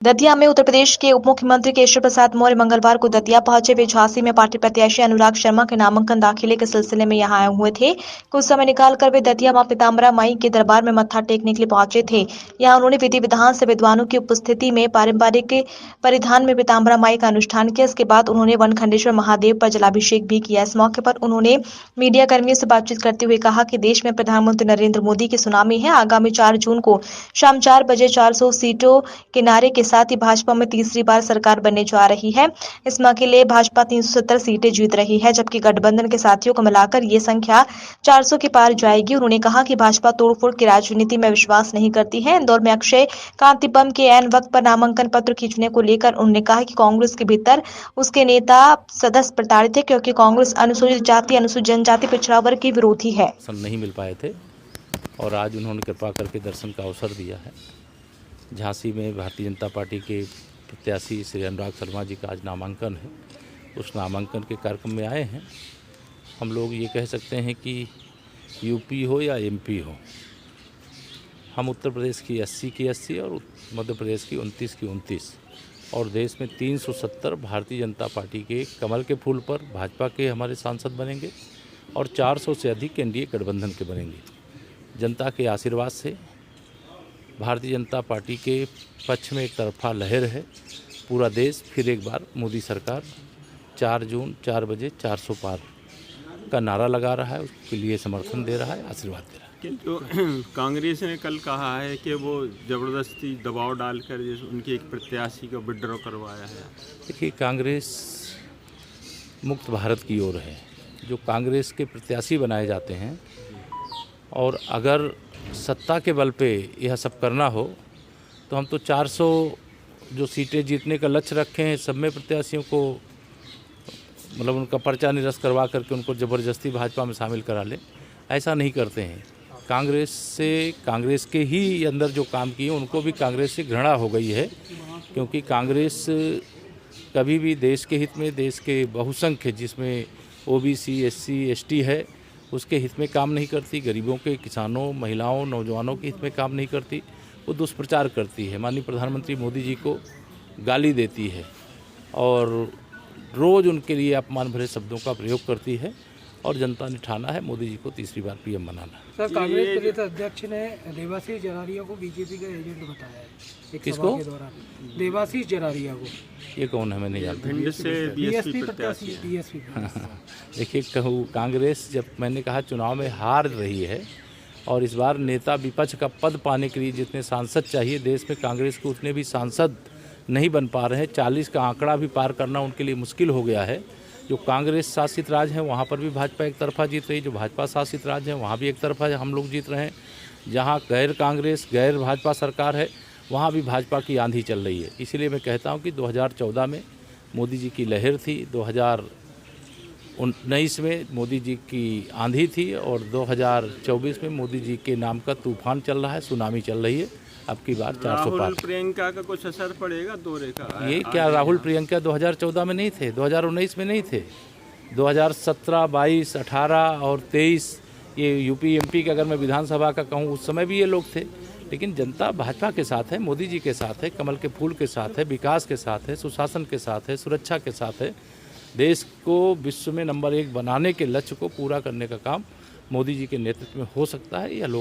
दतिया में उत्तर प्रदेश के उप मुख्यमंत्री केशव प्रसाद मौर्य मंगलवार को दतिया पहुंचे। वे झांसी में पार्टी प्रत्याशी अनुराग शर्मा के नामांकन दाखिले के सिलसिले में यहां आए हुए थे। कुछ समय निकालकर वे दतिया मां पीताम्बरा माई के दरबार में मत्था टेकने के लिए पहुंचे थे। यहां उन्होंने विधि विधान से विद्वानों की उपस्थिति में पारंपरिक परिधान में पीताम्बरा माई का अनुष्ठान किया। इसके बाद उन्होंने वनखंडेश्वर महादेव पर जलाभिषेक भी किया। इस मौके पर उन्होंने मीडिया कर्मियों से बातचीत करते हुए कहा कि देश में प्रधानमंत्री नरेंद्र मोदी की सुनामी है। आगामी 4 जून को शाम 4 बजे 400 सीटों के नारे के साथ ही भाजपा में तीसरी बार सरकार बनने जा रही है। इस मौके के लिए भाजपा 370 सीटें जीत रही है, जबकि गठबंधन के साथियों को मिलाकर ये संख्या 400 के पार जाएगी। उन्होंने कहा कि भाजपा तोड़फोड़ की राजनीति में विश्वास नहीं करती है। इंदौर में अक्षय कांति बम के ऐन वक्त पर नामांकन पत्र खींचने को लेकर उन्होंने कहा कि कांग्रेस के भीतर उसके नेता सदस्य प्रताड़ित थे, क्योंकि कांग्रेस अनुसूचित जाति, अनुसूचित जनजाति, पिछड़ा वर्ग की विरोधी है। नहीं मिल पाए थे और आज उन्होंने कृपा करके दर्शन का अवसर दिया है। झांसी में भारतीय जनता पार्टी के प्रत्याशी श्री अनुराग शर्मा जी का आज नामांकन है। उस नामांकन के कार्यक्रम में आए हैं। हम लोग ये कह सकते हैं कि यूपी हो या एमपी हो, हम उत्तर प्रदेश की 80 की 80 और मध्य प्रदेश की 29 की 29 और देश में 370 भारतीय जनता पार्टी के कमल के फूल पर भाजपा के हमारे सांसद बनेंगे और 400 से अधिक एनडीए गठबंधन के बनेंगे। जनता के आशीर्वाद से भारतीय जनता पार्टी के पक्ष में एक तरफा लहर है। पूरा देश फिर एक बार मोदी सरकार 4 जून 4 बजे 400 पार का नारा लगा रहा है, उसके लिए समर्थन दे रहा है, आशीर्वाद दे रहा है। किंतु कांग्रेस ने कल कहा है कि वो ज़बरदस्ती दबाव डालकर जैसे उनके एक प्रत्याशी को विड्रॉ करवाया है। देखिए, कांग्रेस मुक्त भारत की ओर है। जो कांग्रेस के प्रत्याशी बनाए जाते हैं और अगर सत्ता के बल पे यह सब करना हो तो हम तो 400 जो सीटें जीतने का लक्ष्य रखे हैं, सब में प्रत्याशियों को मतलब उनका पर्चा निरस्त करवा करके उनको ज़बरदस्ती भाजपा में शामिल करा ले, ऐसा नहीं करते हैं। कांग्रेस के ही अंदर जो काम किए उनको भी कांग्रेस से घृणा हो गई है, क्योंकि कांग्रेस कभी भी देश के हित में, देश के बहुसंख्य जिसमें ओबीसी, एससी, एसटी है, उसके हित में काम नहीं करती। गरीबों के, किसानों, महिलाओं, नौजवानों के हित में काम नहीं करती। वो दुष्प्रचार करती है, माननीय प्रधानमंत्री मोदी जी को गाली देती है और रोज़ उनके लिए अपमान भरे शब्दों का प्रयोग करती है। और जनता ने ठाना है मोदी जी को तीसरी बार पीएम बनाना। सर, कांग्रेस प्रदेश अध्यक्ष ने देवाशीष जरारिया को बीजेपी का एजेंट बताया है। किसको? देवाशीष जरारिया को। ये कौन है, मैं नहीं जानता। बीएसपी प्रत्याशी। देखिए, कहूँ कांग्रेस, जब मैंने कहा चुनाव में हार रही है और इस बार नेता विपक्ष का पद पाने के लिए जितने सांसद चाहिए देश में, कांग्रेस को उतने भी सांसद नहीं बन पा रहे हैं। 40 का आंकड़ा भी पार करना उनके लिए मुश्किल हो गया है। जो कांग्रेस शासित राज्य है वहाँ पर भी भाजपा एक तरफा जीत रही है, जो भाजपा शासित राज्य है वहाँ भी एक तरफा हम लोग जीत रहे हैं। जहाँ गैर कांग्रेस, गैर भाजपा सरकार है वहाँ भी भाजपा की आंधी चल रही है। इसीलिए मैं कहता हूँ कि 2014 में मोदी जी की लहर थी, 2019 में मोदी जी की आंधी थी और 2024 में मोदी जी के नाम का तूफान चल रहा है, सुनामी चल रही है। अब की बार 400 पार। राहुल प्रियंका का कुछ असर पड़ेगा दौरे का? ये क्या, राहुल प्रियंका 2014 में नहीं थे, 2019 में नहीं थे, 2017, 22, 18 और 23 ये यूपी एमपी के अगर मैं विधानसभा का कहूँ उस समय भी ये लोग थे। लेकिन जनता भाजपा के साथ है, मोदी जी के साथ है, कमल के फूल के साथ है, विकास के साथ है, सुशासन के साथ है, सुरक्षा के साथ है। देश को विश्व में नंबर 1 बनाने के लक्ष्य को पूरा करने का काम मोदी जी के नेतृत्व में हो सकता है या लोग